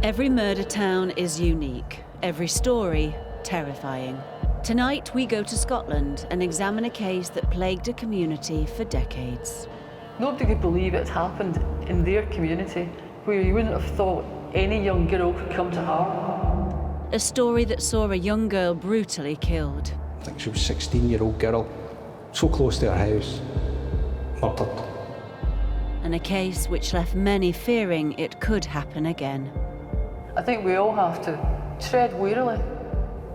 Every murder town is unique, every story terrifying. Tonight we go to Scotland and examine a case that plagued a community for decades. Nobody could believe it had happened in their community, where you wouldn't have thought any young girl could come to harm. A story that saw a young girl brutally killed. I think she was a 16-year-old girl, so close to her house, murdered. And a case which left many fearing it could happen again. I think we all have to tread warily,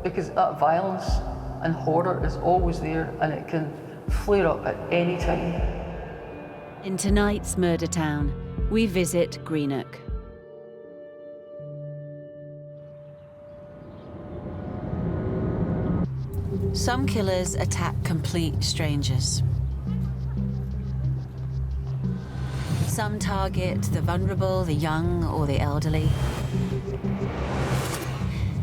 because that violence and horror is always there and it can flare up at any time. In tonight's Murdertown, we visit Greenock. Some killers attack complete strangers. Some target the vulnerable, the young, or the elderly.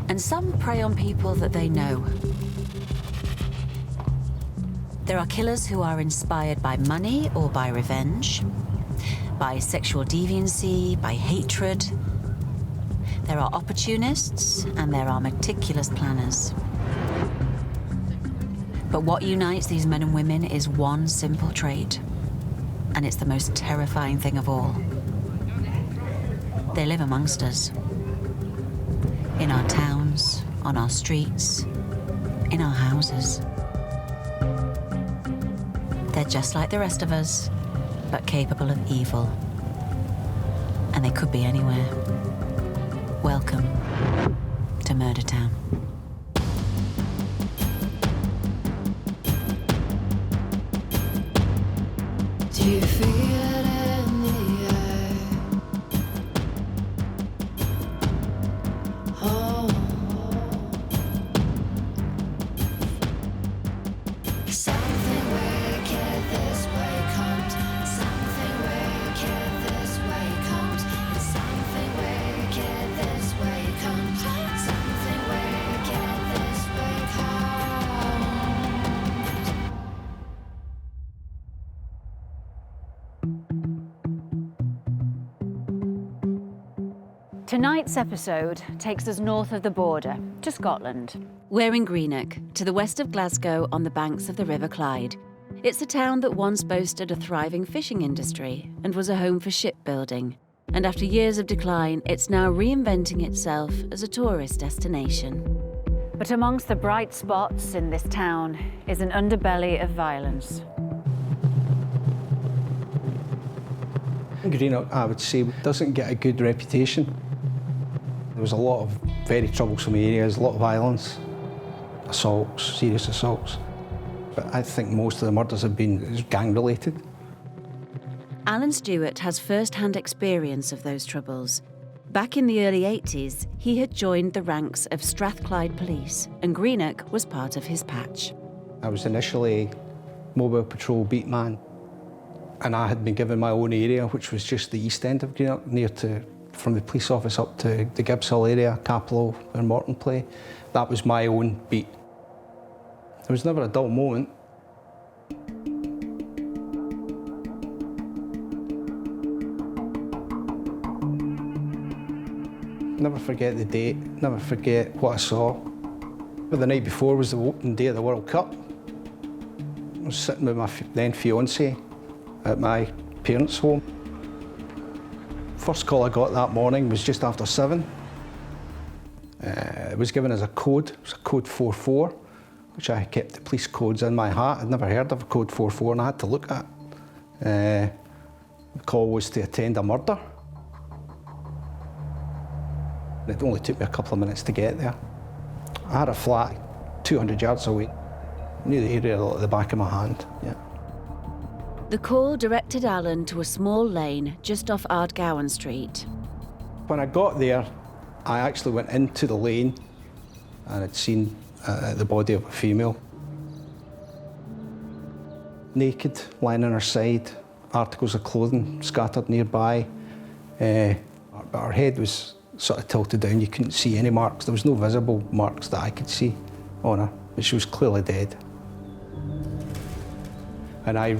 And some prey on people that they know. There are killers who are inspired by money or by revenge, by sexual deviancy, by hatred. There are opportunists and there are meticulous planners. But what unites these men and women is one simple trait, and it's the most terrifying thing of all. They live amongst us. In our towns, on our streets, in our houses. They're just like the rest of us, but capable of evil. And they could be anywhere. Welcome to Murdertown. Do you feel it in the air? Oh. Something wicked this way comes. Something wicked this way comes. Something wicked this way comes. Something wicked this way comes. Tonight's episode takes us north of the border, to Scotland. We're in Greenock, to the west of Glasgow on the banks of the River Clyde. It's a town that once boasted a thriving fishing industry and was a home for shipbuilding. And after years of decline, it's now reinventing itself as a tourist destination. But amongst the bright spots in this town is an underbelly of violence. Greenock, I would say, doesn't get a good reputation. There was a lot of very troublesome areas, a lot of violence, assaults, serious assaults. But I think most of the murders have been gang-related. Alan Stewart has first-hand experience of those troubles. Back in the early 80s, he had joined the ranks of Strathclyde Police, and Greenock was part of his patch. I was initially mobile patrol beat man, and I had been given my own area, which was just the east end of Greenock, from the police office up to the Gibbs Hill area, Capello and Morton Play. That was my own beat. There was never a dull moment. Never forget the date, never forget what I saw. But the night before was the opening day of the World Cup. I was sitting with my then fiancée at my parents' home. First call I got that morning was just after 7. It was given as a code. It was a code 44, which I kept the police codes in my hat. I'd never heard of a code 44 and I had to look at. The call was to attend a murder. It only took me a couple of minutes to get there. I had a flat 200 yards away. I knew the area like the back of my hand, yeah. The call directed Alan to a small lane just off Ardgowan Street. When I got there, I actually went into the lane and had seen the body of a female. Naked, lying on her side, articles of clothing scattered nearby. But her head was sort of tilted down. You couldn't see any marks. There was no visible marks that I could see on her, but she was clearly dead. And I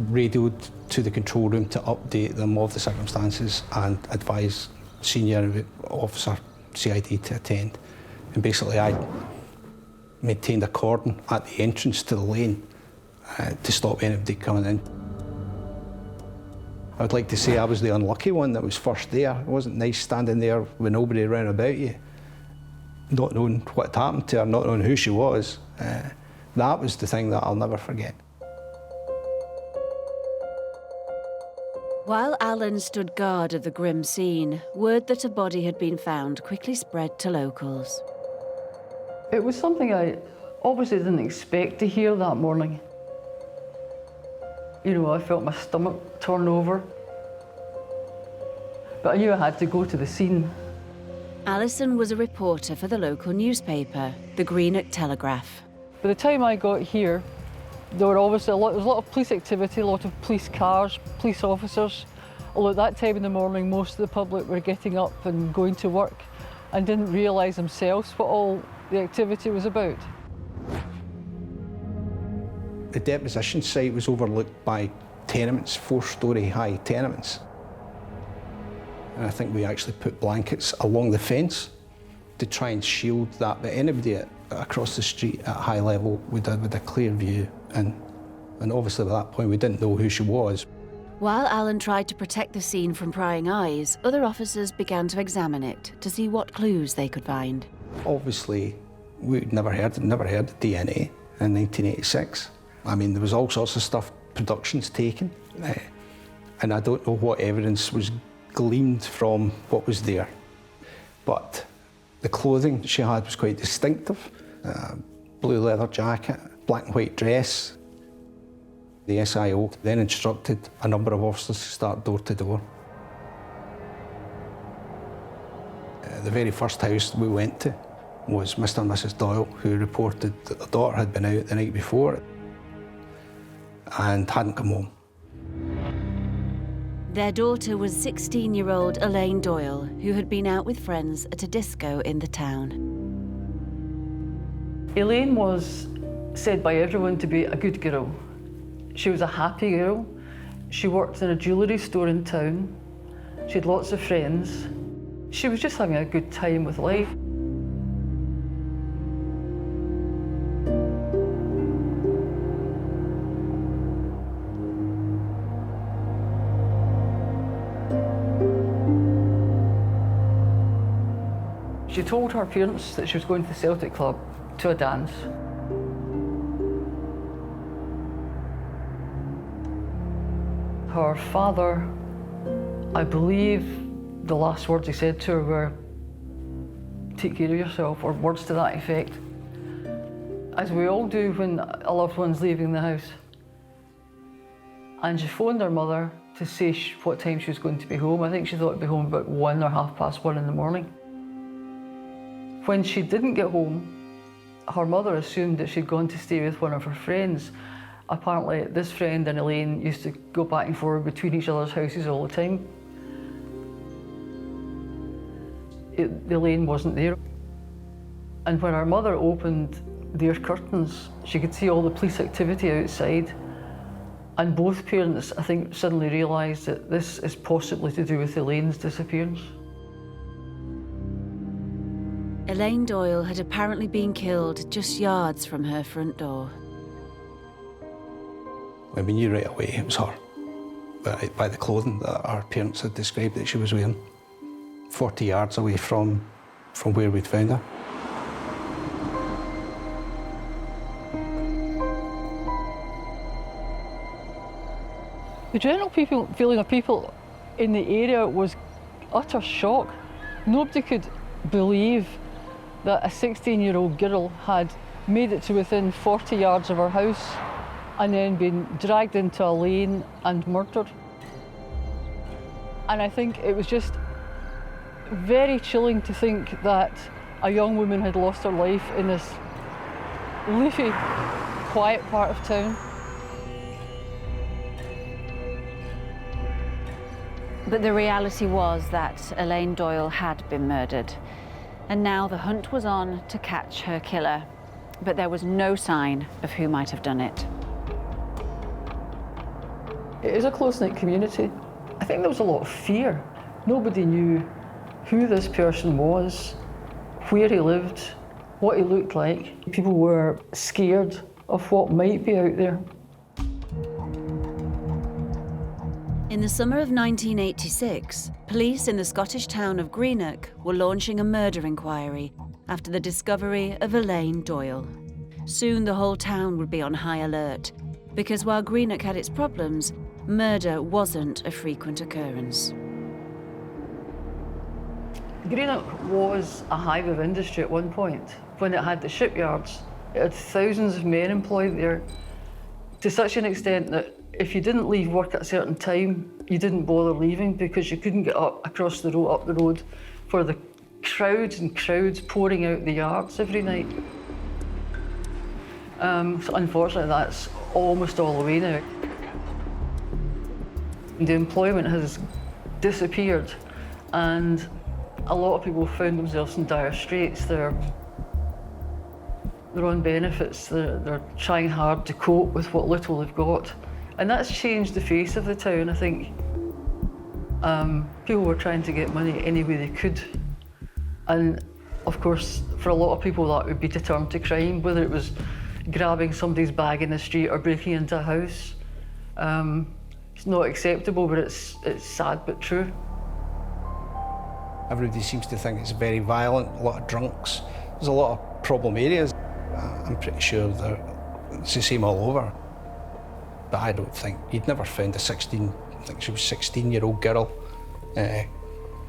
radioed to the control room to update them of the circumstances and advise senior officer, CID, to attend. And basically I maintained a cordon at the entrance to the lane to stop anybody coming in. I would like to say I was the unlucky one that was first there. It wasn't nice standing there with nobody around about you, not knowing what had happened to her, not knowing who she was. That was the thing that I'll never forget. While Alan stood guard of the grim scene, word that a body had been found quickly spread to locals. It was something I obviously didn't expect to hear that morning. You know, I felt my stomach turn over. But I knew I had to go to the scene. Alison was a reporter for the local newspaper, the Greenock Telegraph. By the time I got here, there was a lot of police activity, a lot of police cars, police officers. Although at that time in the morning, most of the public were getting up and going to work and didn't realise themselves what all the activity was about. The deposition site was overlooked by tenements, 4-storey high tenements. And I think we actually put blankets along the fence to try and shield that, but anybody across the street at high level would have a clear view. And obviously at that point we didn't know who she was. While Alan tried to protect the scene from prying eyes, other officers began to examine it to see what clues they could find. Obviously, we'd never heard of DNA in 1986. I mean, there was all sorts of stuff, productions taken, and I don't know what evidence was gleaned from what was there. But the clothing she had was quite distinctive. Blue leather jacket, black and white dress. The SIO then instructed a number of officers to start door to door. The very first house we went to was Mr. and Mrs. Doyle, who reported that their daughter had been out the night before and hadn't come home. Their daughter was 16-year-old Elaine Doyle, who had been out with friends at a disco in the town. Elaine was said by everyone to be a good girl. She was a happy girl. She worked in a jewellery store in town. She had lots of friends. She was just having a good time with life. She told her parents that she was going to the Celtic Club to a dance. Her father, I believe the last words he said to her were, "Take care of yourself," or words to that effect. As we all do when a loved one's leaving the house. And she phoned her mother to say what time she was going to be home. I think she thought it'd be home about 1 or 1:30 in the morning. When she didn't get home, her mother assumed that she'd gone to stay with one of her friends. Apparently, this friend and Elaine used to go back and forth between each other's houses all the time. Elaine wasn't there. And when her mother opened their curtains, she could see all the police activity outside. And both parents, I think, suddenly realised that this is possibly to do with Elaine's disappearance. Elaine Doyle had apparently been killed just yards from her front door. I mean, we knew right away it was her, by the clothing that our parents had described that she was wearing, 40 yards away from where we'd found her. The general feeling of people in the area was utter shock. Nobody could believe that a 16-year-old girl had made it to within 40 yards of her house and then been dragged into a lane and murdered. And I think it was just very chilling to think that a young woman had lost her life in this leafy, quiet part of town. But the reality was that Elaine Doyle had been murdered. And now the hunt was on to catch her killer. But there was no sign of who might have done it. It is a close-knit community. I think there was a lot of fear. Nobody knew who this person was, where he lived, what he looked like. People were scared of what might be out there. In the summer of 1986, police in the Scottish town of Greenock were launching a murder inquiry after the discovery of Elaine Doyle. Soon the whole town would be on high alert, because while Greenock had its problems, murder wasn't a frequent occurrence. Greenock was a hive of industry at one point. When it had the shipyards, it had thousands of men employed there, to such an extent that if you didn't leave work at a certain time, you didn't bother leaving because you couldn't get up the road for the crowds and crowds pouring out the yards every night. So unfortunately, that's almost all away now. The employment has disappeared, and a lot of people found themselves in dire straits. They're on benefits, they're trying hard to cope with what little they've got. And that's changed the face of the town, I think. People were trying to get money any way they could. And of course, for a lot of people, that would be to turn to crime, whether it was grabbing somebody's bag in the street or breaking into a house. It's not acceptable, but it's sad but true. Everybody seems to think it's very violent, a lot of drunks. There's a lot of problem areas. I'm pretty sure it's the same all over. But I don't think, you'd never found I think she was 16-year-old girl,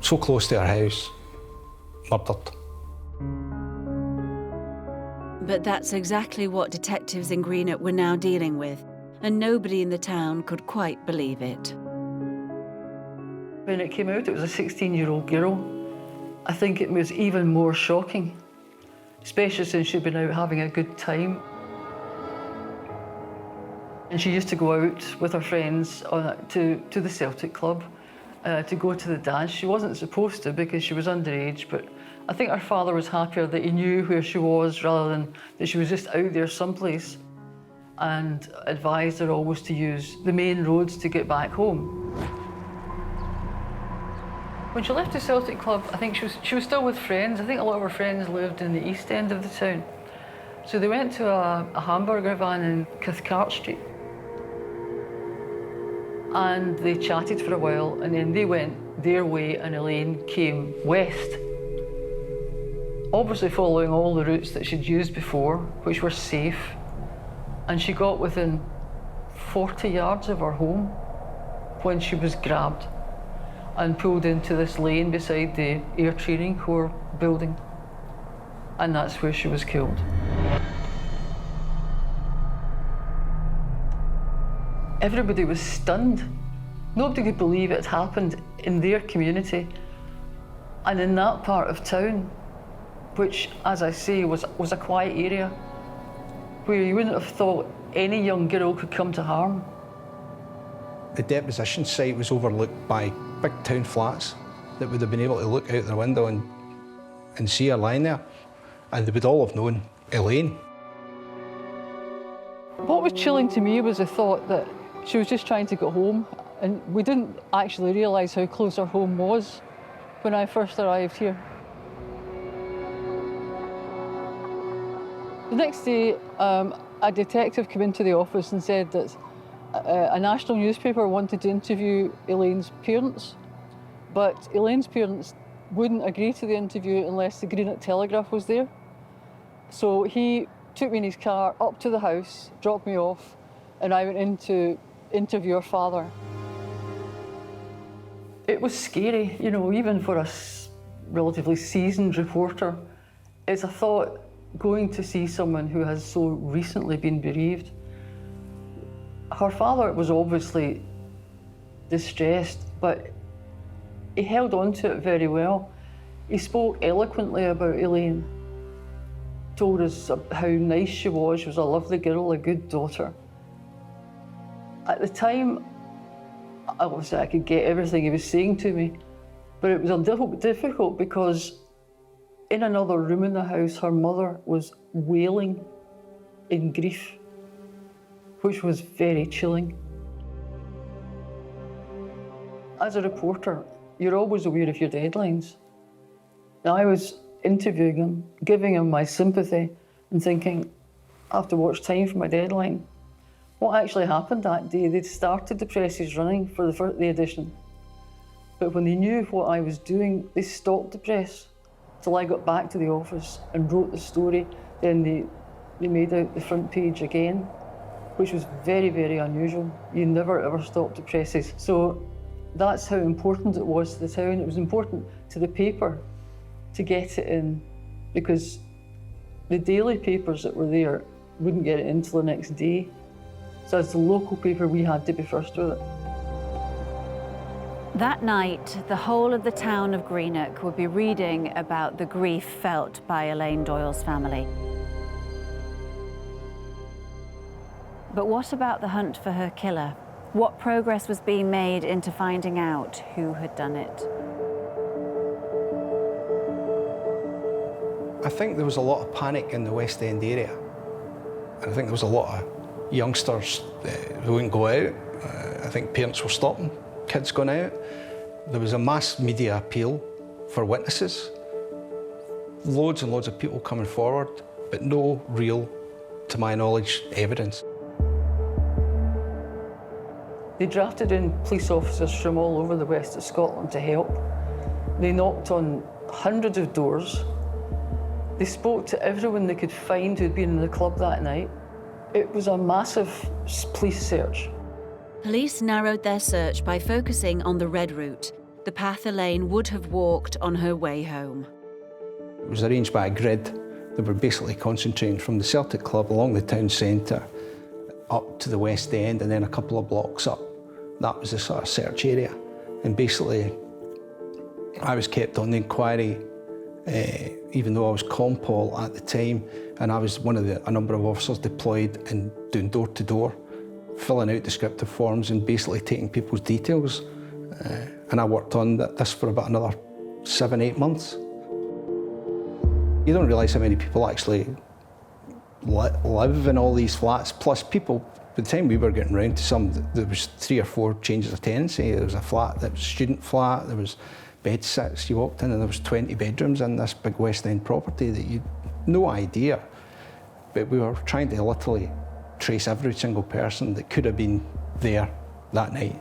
so close to her house, murdered. But that's exactly what detectives in Greenock were now dealing with, and nobody in the town could quite believe it. When it came out, it was a 16-year-old girl. I think it was even more shocking, especially since she'd been out having a good time. And she used to go out with her friends to the Celtic Club to go to the dance. She wasn't supposed to because she was underage, but I think her father was happier that he knew where she was rather than that she was just out there someplace, and advised her always to use the main roads to get back home. When she left the Celtic Club, I think she was still with friends. I think a lot of her friends lived in the east end of the town. So they went to a hamburger van in Cathcart Street. And they chatted for a while, and then they went their way and Elaine came west. Obviously following all the routes that she'd used before, which were safe. And she got within 40 yards of her home when she was grabbed and pulled into this lane beside the Air Training Corps building. And that's where she was killed. Everybody was stunned. Nobody could believe it had happened in their community and in that part of town, which, as I say, was a quiet area where you wouldn't have thought any young girl could come to harm. The deposition site was overlooked by big town flats that would have been able to look out their window and see her lying there, and they would all have known Elaine. What was chilling to me was the thought that she was just trying to get home, and we didn't actually realise how close her home was when I first arrived here. The next day, a detective came into the office and said that a national newspaper wanted to interview Elaine's parents, but Elaine's parents wouldn't agree to the interview unless the Greenock Telegraph was there. So he took me in his car up to the house, dropped me off, and I went in to interview her father. It was scary, you know, even for a relatively seasoned reporter. It's a thought going to see someone who has so recently been bereaved. Her father was obviously distressed, but he held on to it very well. He spoke eloquently about Elaine, told us how nice she was a lovely girl, a good daughter. At the time, obviously I could get everything he was saying to me, but it was a little bit difficult because in another room in the house, her mother was wailing in grief, which was very chilling. As a reporter, you're always aware of your deadlines. And I was interviewing him, giving him my sympathy and thinking, I have to watch time for my deadline. What actually happened that day, they'd started the presses running for the edition. But when they knew what I was doing, they stopped the press till I got back to the office and wrote the story. Then they made out the front page again, which was very, very unusual. You never ever stopped the presses. So that's how important it was to the town. It was important to the paper to get it in, because the daily papers that were there wouldn't get it in till the next day. So as the local paper, we had to be first with it. That night, the whole of the town of Greenock would be reading about the grief felt by Elaine Doyle's family. But what about the hunt for her killer? What progress was being made into finding out who had done it? I think there was a lot of panic in the West End area. And I think there was a lot of youngsters who wouldn't go out. I think parents were stopping kids going out. There was a mass media appeal for witnesses. Loads and loads of people coming forward, but no real, to my knowledge, evidence. They drafted in police officers from all over the west of Scotland to help. They knocked on hundreds of doors. They spoke to everyone they could find who'd been in the club that night. It was a massive police search. Police narrowed their search by focusing on the Red Route, the path Elaine would have walked on her way home. It was arranged by a grid that were basically concentrating from the Celtic Club along the town centre up to the West End and then a couple of blocks up. That was the sort of search area. And basically, I was kept on the inquiry, even though I was compol at the time, and I was one of a number of officers deployed and doing door to door, filling out descriptive forms and basically taking people's details. And I worked on this for about another 7-8 months. You don't realise how many people actually live in all these flats, plus people, by the time we were getting round to some, there was 3 or 4 changes of tenancy. There was a flat that was a student flat, there was bed sits you walked in, and there was 20 bedrooms in this big West End property that you'd no idea. But we were trying to literally trace every single person that could have been there that night.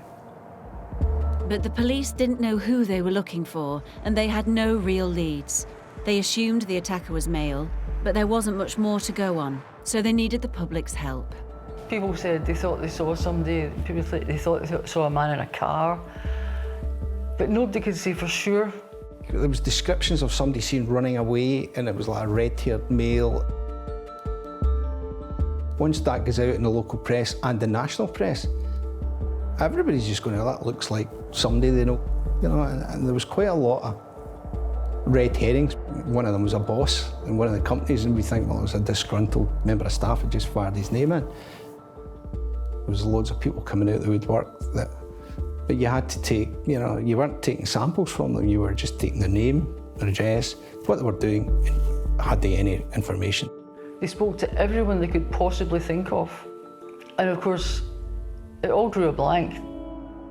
But the police didn't know who they were looking for, and they had no real leads. They assumed the attacker was male, but there wasn't much more to go on, so they needed the public's help. People said they thought they saw somebody, people they thought they saw a man in a car, but nobody could say for sure. There was descriptions of somebody seen running away, and it was like a red-haired male. Once that goes out in the local press and the national press, everybody's just going, that looks like somebody they know, and there was quite a lot of red herrings. One of them was a boss in one of the companies, and we think, well, it was a disgruntled member of staff who just fired his name in. There was loads of people coming out of the woodwork, but you had to take, you weren't taking samples from them, you were just taking their name, their address, what they were doing, had they any information. They spoke to everyone they could possibly think of. And of course, it all drew a blank.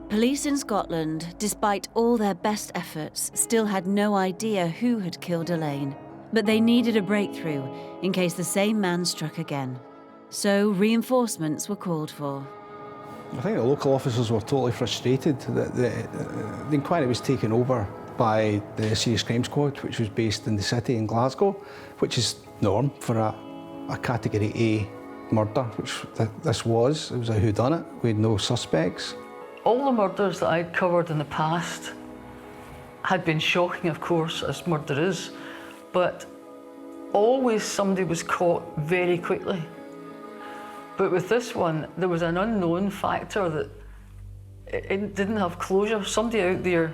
Police in Scotland, despite all their best efforts, still had no idea who had killed Elaine. But they needed a breakthrough in case the same man struck again. So reinforcements were called for. I think the local officers were totally frustrated that the inquiry was taken over by the Serious Crime Squad, which was based in the city in Glasgow, which is norm for a Category A murder, which this was. It was a whodunit. We had no suspects. All the murders that I'd covered in the past had been shocking, of course, as murder is, but always somebody was caught very quickly. But with this one, there was an unknown factor that it didn't have closure. Somebody out there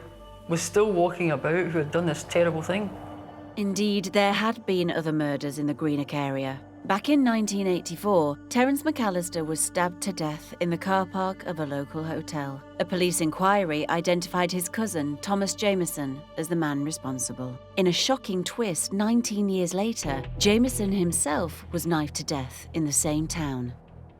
was still walking about who had done this terrible thing. Indeed, there had been other murders in the Greenock area. Back in 1984, Terence McAllister was stabbed to death in the car park of a local hotel. A police inquiry identified his cousin, Thomas Jameson, as the man responsible. In a shocking twist, 19 years later, Jameson himself was knifed to death in the same town.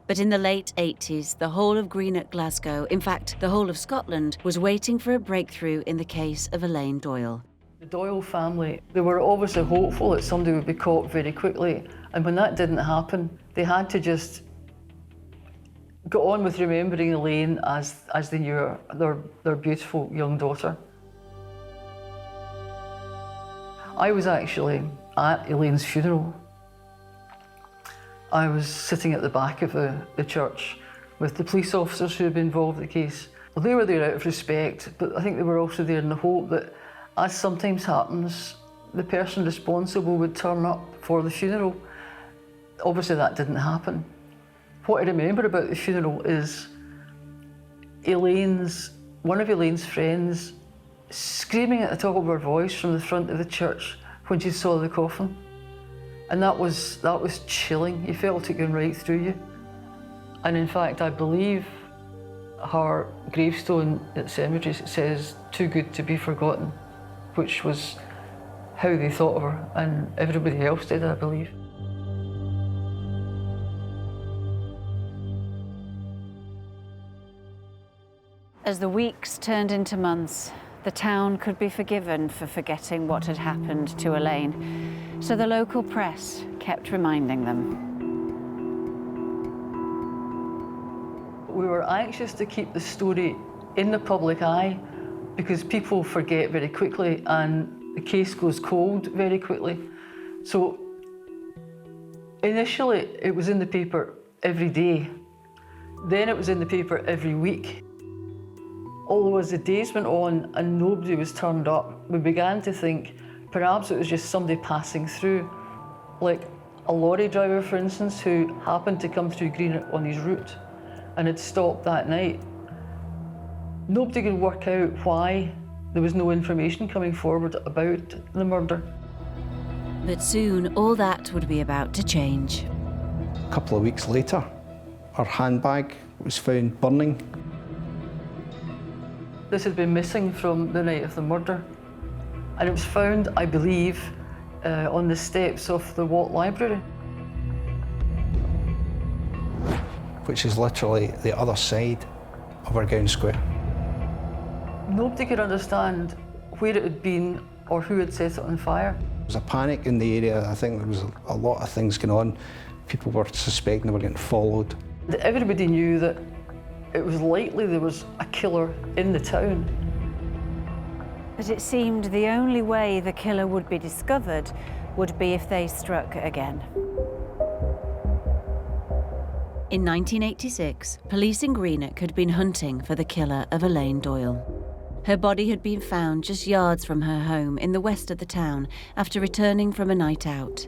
But in the late 80s, the whole of Greenock, Glasgow, in fact, the whole of Scotland, was waiting for a breakthrough in the case of Elaine Doyle. The Doyle family, they were obviously hopeful that somebody would be caught very quickly, and when that didn't happen, they had to just go on with remembering Elaine as they knew her, their beautiful young daughter. I was actually at Elaine's funeral. I was sitting at the back of the church with the police officers who had been involved in the case. Well, they were there out of respect, but I think they were also there in the hope that, as sometimes happens, the person responsible would turn up for the funeral. Obviously that didn't happen. What I remember about the funeral is one of Elaine's friends screaming at the top of her voice from the front of the church when she saw the coffin. And that was chilling. You felt it going right through you. And in fact, I believe her gravestone at cemetery says, "Too good to be forgotten," which was how they thought of her, and everybody else did, I believe. As the weeks turned into months, the town could be forgiven for forgetting what had happened to Elaine, so the local press kept reminding them. We were anxious to keep the story in the public eye because people forget very quickly and the case goes cold very quickly. So initially it was in the paper every day, then it was in the paper every week. Although as the days went on and nobody was turned up, we began to think perhaps it was just somebody passing through, like a lorry driver, for instance, who happened to come through Greenock on his route and had stopped that night. Nobody could work out why there was no information coming forward about the murder. But soon all that would be about to change. A couple of weeks later, her handbag was found burning. This had been missing from the night of the murder, and it was found, I believe, on the steps of the Watt Library. Which is literally the other side of our gown square. Nobody could understand where it had been or who had set it on fire. There was a panic in the area. I think there was a lot of things going on. People were suspecting they were getting followed. Everybody knew that it was likely there was a killer in the town. But it seemed the only way the killer would be discovered would be if they struck again. In 1986, police in Greenock had been hunting for the killer of Elaine Doyle. Her body had been found just yards from her home in the west of the town after returning from a night out.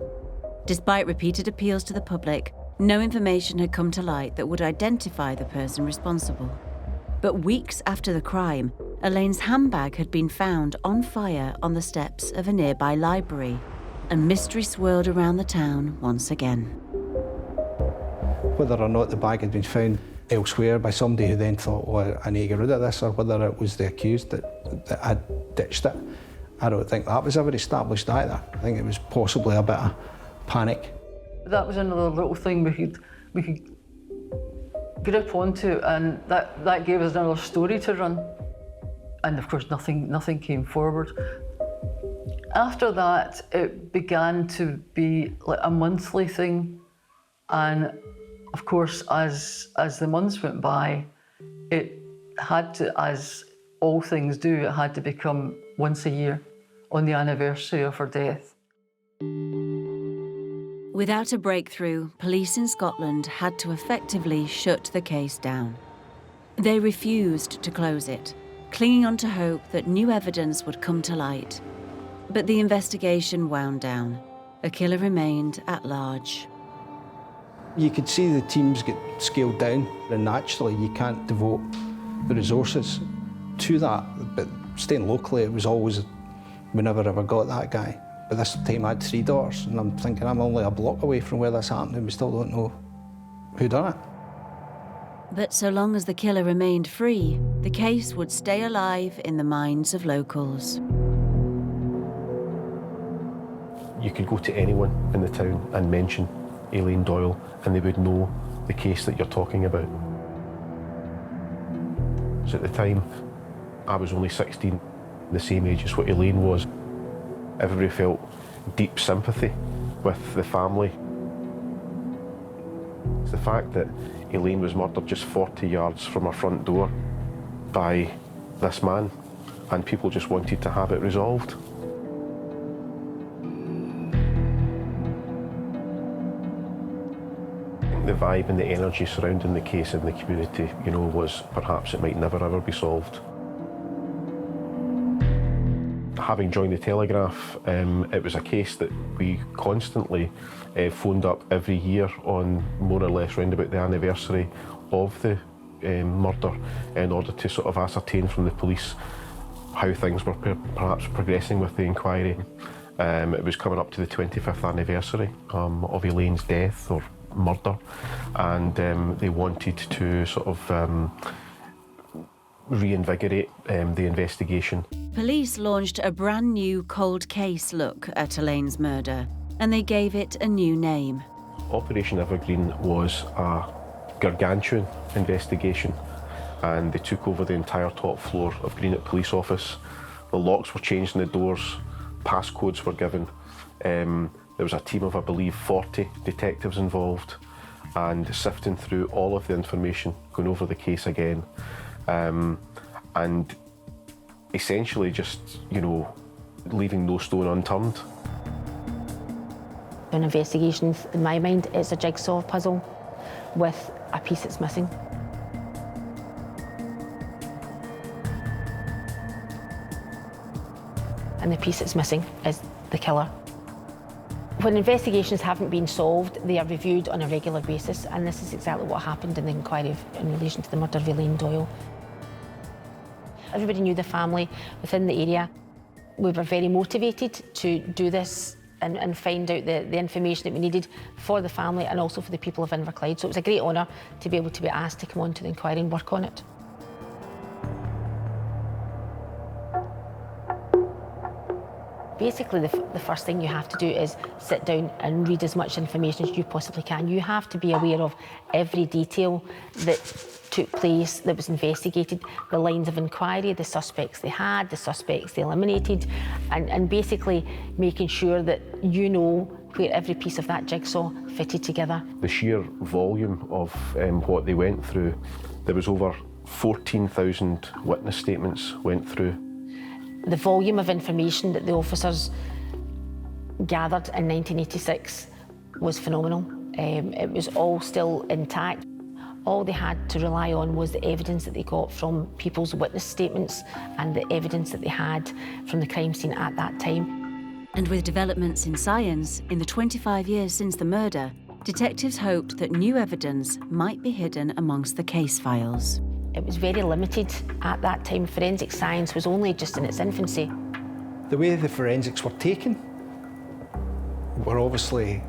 Despite repeated appeals to the public, no information had come to light that would identify the person responsible. But weeks after the crime, Elaine's handbag had been found on fire on the steps of a nearby library, and mystery swirled around the town once again. Whether or not the bag had been found elsewhere by somebody who then thought, well, I need to get rid of this, or whether it was the accused that had ditched it, I don't think that was ever established either. I think it was possibly a bit of panic. That was another little thing we could grip onto, and that gave us another story to run. And of course, nothing came forward. After that, it began to be like a monthly thing, and of course, as the months went by, it had to, as all things do, it had to become once a year on the anniversary of her death. Without a breakthrough, police in Scotland had to effectively shut the case down. They refused to close it, clinging on to hope that new evidence would come to light. But the investigation wound down. A killer remained at large. You could see the teams get scaled down, and naturally you can't devote the resources to that. But staying locally, it was always, we never ever got that guy. But this time I had 3 daughters, and I'm thinking I'm only a block away from where this happened, and we still don't know who done it. But so long as the killer remained free, the case would stay alive in the minds of locals. You could go to anyone in the town and mention Elaine Doyle, and they would know the case that you're talking about. So at the time, I was only 16, the same age as what Elaine was. Everybody felt deep sympathy with the family. It's the fact that Elaine was murdered just 40 yards from her front door by this man, and people just wanted to have it resolved. The vibe and the energy surrounding the case in the community, you know, was perhaps it might never ever be solved. Having joined the Telegraph, it was a case that we constantly phoned up every year on more or less round about the anniversary of the murder in order to sort of ascertain from the police how things were perhaps progressing with the inquiry. It was coming up to the 25th anniversary of Elaine's death or murder, and they wanted to sort of reinvigorate the investigation. Police launched a brand new cold case look at Elaine's murder, and they gave it a new name. Operation Evergreen was a gargantuan investigation, and they took over the entire top floor of Greenock Police Office. The locks were changed in the doors, passcodes were given. There was a team of, I believe, 40 detectives involved, and sifting through all of the information, going over the case again, and essentially just, you know, leaving no stone unturned. An investigation, in my mind, is a jigsaw puzzle with a piece that's missing. And the piece that's missing is the killer. When investigations haven't been solved, they are reviewed on a regular basis, and this is exactly what happened in the inquiry in relation to the murder of Elaine Doyle. Everybody knew the family within the area. We were very motivated to do this and find out the information that we needed for the family and also for the people of Inverclyde. So it was a great honour to be able to be asked to come on to the inquiry and work on it. Basically, the first thing you have to do is sit down and read as much information as you possibly can. You have to be aware of every detail that took place, that was investigated, the lines of inquiry, the suspects they had, the suspects they eliminated, and basically making sure that you know where every piece of that jigsaw fitted together. The sheer volume of what they went through, there was over 14,000 witness statements went through. The volume of information that the officers gathered in 1986 was phenomenal. It was all still intact. All they had to rely on was the evidence that they got from people's witness statements and the evidence that they had from the crime scene at that time. And with developments in science in the 25 years since the murder, detectives hoped that new evidence might be hidden amongst the case files. It was very limited at that time. Forensic science was only just in its infancy. The way the forensics were taken were obviously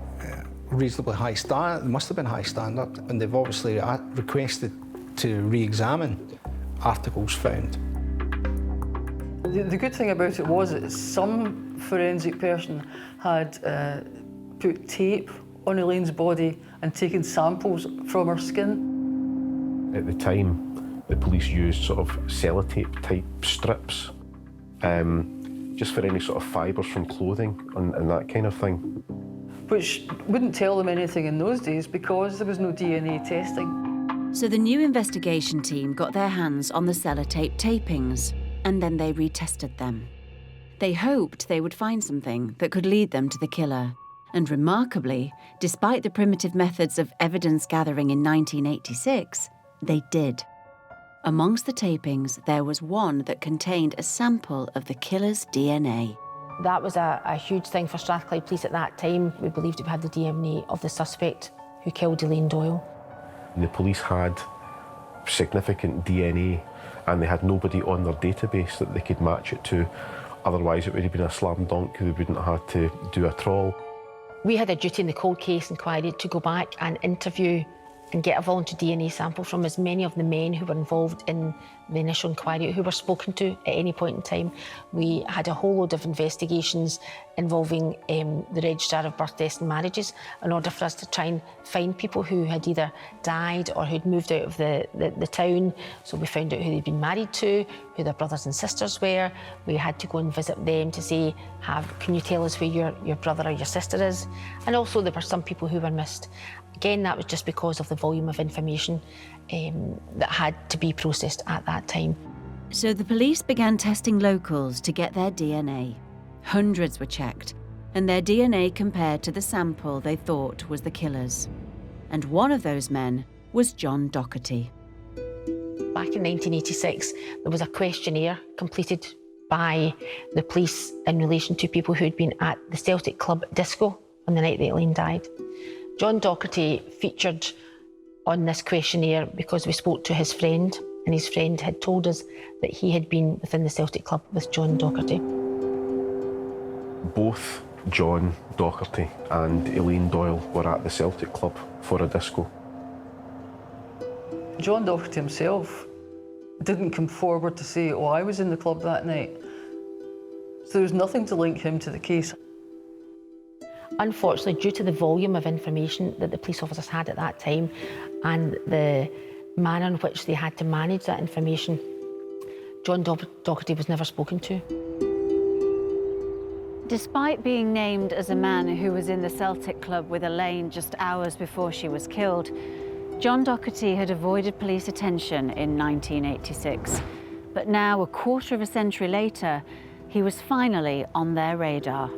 reasonably high standard. They must have been high standard, and they've obviously requested to re-examine articles found. The good thing about it was that some forensic person had put tape on Elaine's body and taken samples from her skin. At the time, the police used sort of sellotape type strips, just for any sort of fibres from clothing and that kind of thing. Which wouldn't tell them anything in those days because there was no DNA testing. So the new investigation team got their hands on the sellotape tapings, and then they retested them. They hoped they would find something that could lead them to the killer. And remarkably, despite the primitive methods of evidence gathering in 1986, they did. Amongst the tapings, there was one that contained a sample of the killer's DNA. That was a huge thing for Strathclyde Police at that time. We believed we had the DNA of the suspect who killed Elaine Doyle. The police had significant DNA, and they had nobody on their database that they could match it to. Otherwise, it would have been a slam dunk. They wouldn't have had to do a trawl. We had a duty in the cold case inquiry to go back and interview and get a voluntary DNA sample from as many of the men who were involved in the initial inquiry, who were spoken to at any point in time. We had a whole load of investigations involving the Registrar of Birth, Deaths and Marriages in order for us to try and find people who had either died or who'd moved out of the town. So we found out who they'd been married to, who their brothers and sisters were. We had to go and visit them to say, can you tell us where your brother or your sister is? And also there were some people who were missed. Again, that was just because of the volume of information that had to be processed at that time. So the police began testing locals to get their DNA. Hundreds were checked, and their DNA compared to the sample they thought was the killer's. And one of those men was John Dockati. Back in 1986, there was a questionnaire completed by the police in relation to people who'd been at the Celtic Club disco on the night that Elaine died. John Dockati featured on this questionnaire because we spoke to his friend, and his friend had told us that he had been within the Celtic Club with John Dockati. Both John Dockati and Elaine Doyle were at the Celtic Club for a disco. John Dockati himself didn't come forward to say, oh, I was in the club that night. So there was nothing to link him to the case. Unfortunately, due to the volume of information that the police officers had at that time and the manner in which they had to manage that information, John Dockati was never spoken to. Despite being named as a man who was in the Celtic Club with Elaine just hours before she was killed, John Dockati had avoided police attention in 1986. But now, a quarter of a century later, he was finally on their radar.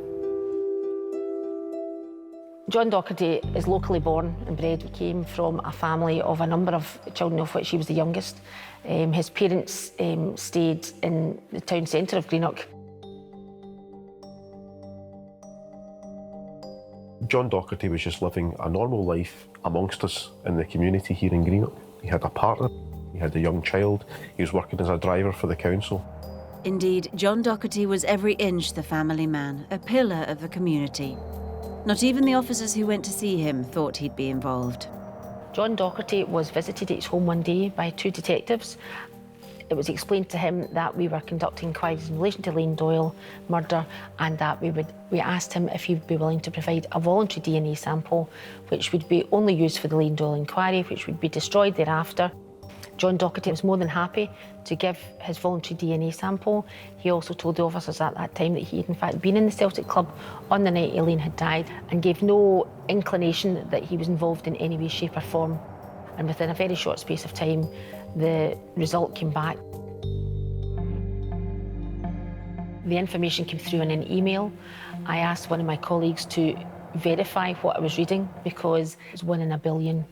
John Dockati is locally born and bred. He came from a family of a number of children, of which he was the youngest. His parents stayed in the town centre of Greenock. John Dockati was just living a normal life amongst us in the community here in Greenock. He had a partner, he had a young child, he was working as a driver for the council. Indeed, John Dockati was every inch the family man, a pillar of the community. Not even the officers who went to see him thought he'd be involved. John Dockati was visited at his home one day by two detectives. It was explained to him that we were conducting inquiries in relation to Elaine Doyle murder, and that we asked him if he would be willing to provide a voluntary DNA sample, which would be only used for the Elaine Doyle inquiry, which would be destroyed thereafter. John Dockati was more than happy to give his voluntary DNA sample. He also told the officers at that time that he had in fact been in the Celtic Club on the night Elaine had died, and gave no inclination that he was involved in any way, shape or form. And within a very short space of time, the result came back. The information came through in an email. I asked one of my colleagues to verify what I was reading, because it was 1 in a billion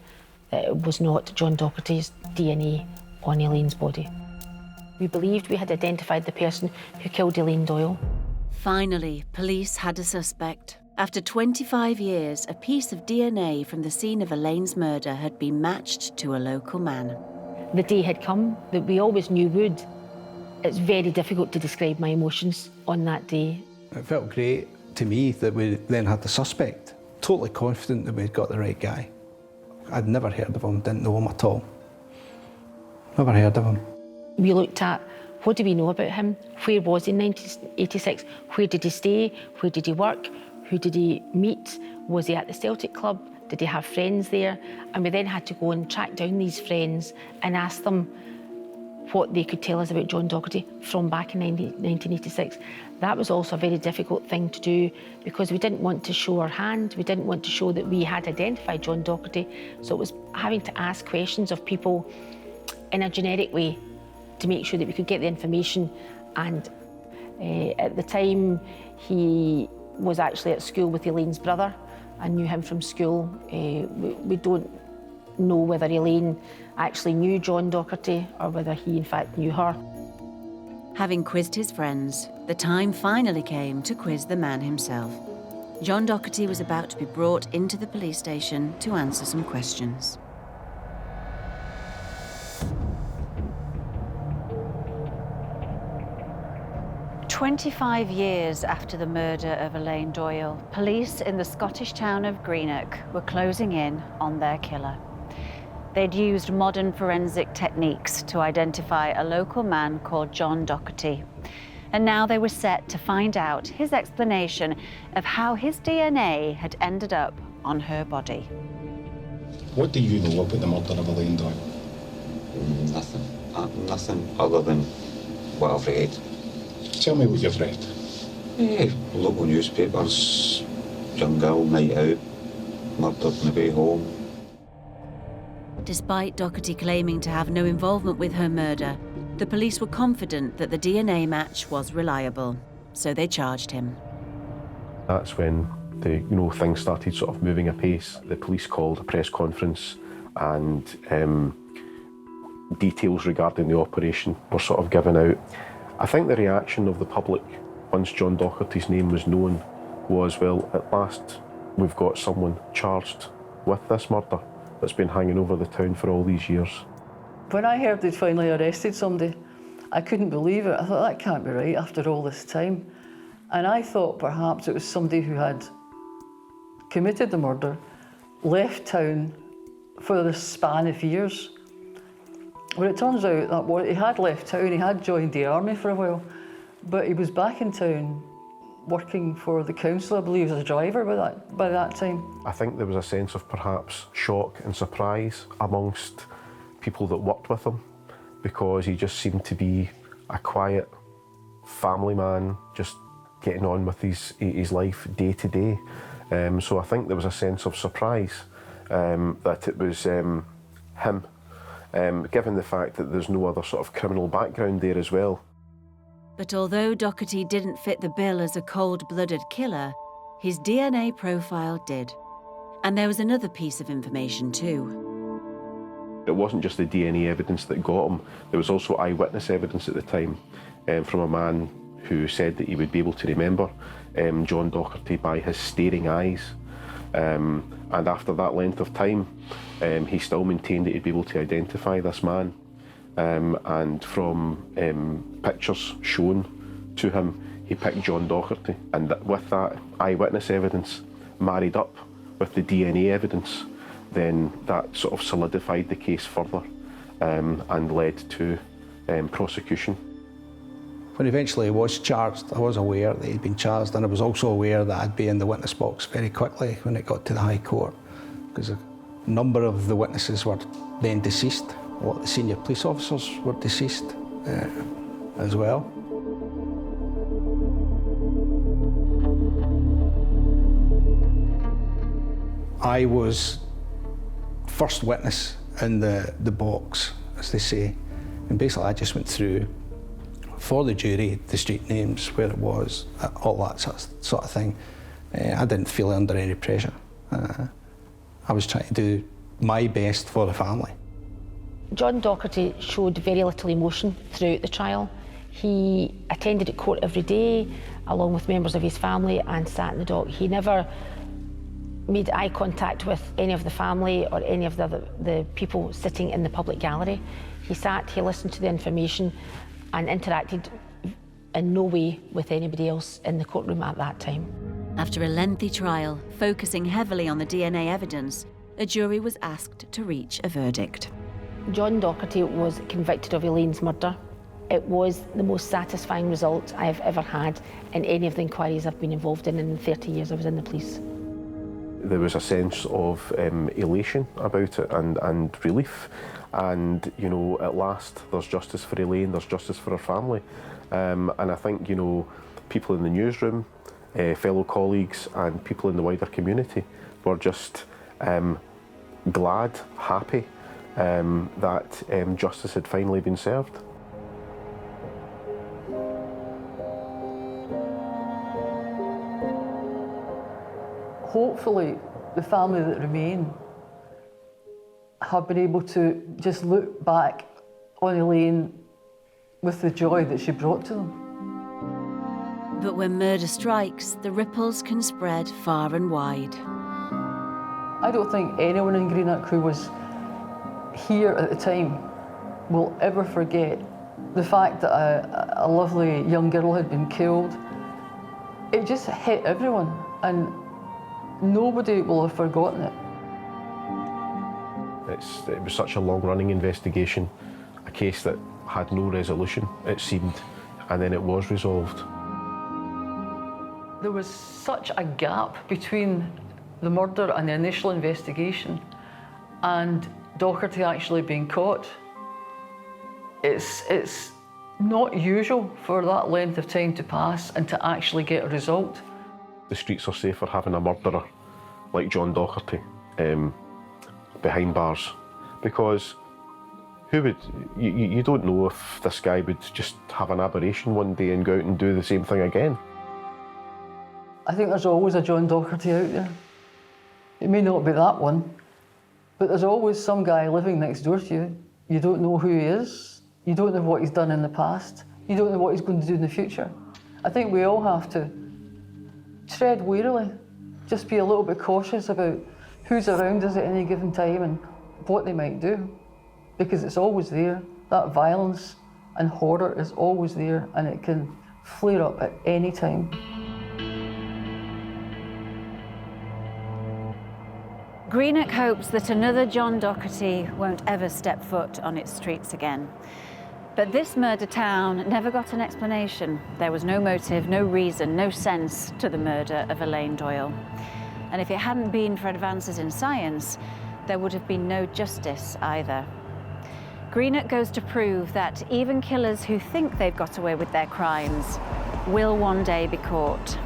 that it was not John Dockati's DNA on Elaine's body. We believed we had identified the person who killed Elaine Doyle. Finally, police had a suspect. After 25 years, a piece of DNA from the scene of Elaine's murder had been matched to a local man. The day had come that we always knew would. It's very difficult to describe my emotions on that day. It felt great to me that we then had the suspect. Totally confident that we'd got the right guy. I'd never heard of him, didn't know him at all. Never heard of him. We looked at, what do we know about him? Where was he in 1986? Where did he stay? Where did he work? Who did he meet? Was he at the Celtic Club? Did he have friends there? And we then had to go and track down these friends and ask them what they could tell us about John Dockati from back in 1986. That was also a very difficult thing to do, because we didn't want to show our hand. We didn't want to show that we had identified John Dockati. So it was having to ask questions of people in a generic way to make sure that we could get the information. And at the time, he was actually at school with Elaine's brother. I knew him from school. We don't know whether Elaine actually knew John Dockati or whether he in fact knew her. Having quizzed his friends, the time finally came to quiz the man himself. John Dockati was about to be brought into the police station to answer some questions. "25 years after the murder of Elaine Doyle, police in the Scottish town of Greenock were closing in on their killer. They'd used modern forensic techniques to identify a local man called John Dockati. And now they were set to find out his explanation of how his DNA had ended up on her body. What do you know about the murder of Elaine Doyle? Nothing other than what I've read. Tell me what you've read. Local newspapers, young girl, night out, murdered on the way home. Despite Dockati claiming to have no involvement with her murder, the police were confident that the DNA match was reliable, so they charged him. That's when things started sort of moving apace. The police called a press conference, and details regarding the operation were sort of given out. I think the reaction of the public once John Dockati's name was known was, well, at last we've got someone charged with this murder that's been hanging over the town for all these years. When I heard they'd finally arrested somebody, I couldn't believe it. I thought, that can't be right after all this time. And I thought perhaps it was somebody who had committed the murder, left town for the span of years. Well, it turns out that he had left town, he had joined the army for a while, but he was back in town working for the council, I believe, as a driver by that time. I think there was a sense of perhaps shock and surprise amongst people that worked with him, because he just seemed to be a quiet family man, just getting on with his life day to day. So I think there was a sense of surprise that it was him, given the fact that there's no other sort of criminal background there as well. But although Dockati didn't fit the bill as a cold-blooded killer, his DNA profile did. And there was another piece of information too. It wasn't just the DNA evidence that got him, there was also eyewitness evidence at the time from a man who said that he would be able to remember John Dockati by his staring eyes. And after that length of time, he still maintained that he'd be able to identify this man. And from pictures shown to him, he picked John Dockati. And with that eyewitness evidence married up with the DNA evidence, then that sort of solidified the case further and led to prosecution. When eventually he was charged, I was aware that he'd been charged, and I was also aware that I'd be in the witness box very quickly when it got to the High Court, because a number of the witnesses were then deceased. A lot of the senior police officers were deceased as well. I was first witness in the box, as they say, and basically I just went through for the jury the street names, where it was, all that sort of thing. I didn't feel under any pressure. I was trying to do my best for the family. John Dockati showed very little emotion throughout the trial. He attended at court every day, along with members of his family, and sat in the dock. He never made eye contact with any of the family or any of the people sitting in the public gallery. He sat, he listened to the information and interacted in no way with anybody else in the courtroom at that time. After a lengthy trial, focusing heavily on the DNA evidence, a jury was asked to reach a verdict. John Dockati was convicted of Elaine's murder. It was the most satisfying result I have ever had in any of the inquiries I've been involved in the 30 years I was in the police. There was a sense of elation about it and relief. And, you know, at last there's justice for Elaine, there's justice for her family. And I think, you know, people in the newsroom, fellow colleagues and people in the wider community were just glad, happy that justice had finally been served. Hopefully, the family that remain have been able to just look back on Elaine with the joy that she brought to them. But when murder strikes, the ripples can spread far and wide. I don't think anyone in Greenock who was here at the time will ever forget the fact that a lovely young girl had been killed. It just hit everyone, and nobody will have forgotten it. It was such a long-running investigation, a case that had no resolution, it seemed, and then it was resolved. There was such a gap between the murder and the initial investigation and Dockati actually being caught. It's not usual for that length of time to pass and to actually get a result. The streets are safer having a murderer like John Dockati behind bars, because you don't know if this guy would just have an aberration one day and go out and do the same thing again. I think there's always a John Dockati out there. It may not be that one, but there's always some guy living next door to you. You don't know who he is. You don't know what he's done in the past. You don't know what he's going to do in the future. I think we all have to tread warily, just be a little bit cautious about who's around us at any given time and what they might do, because it's always there. That violence and horror is always there, and it can flare up at any time. Greenock hopes that another John Dockati won't ever step foot on its streets again. But this murder town never got an explanation. There was no motive, no reason, no sense to the murder of Elaine Doyle. And if it hadn't been for advances in science, there would have been no justice either. Greenock goes to prove that even killers who think they've got away with their crimes will one day be caught.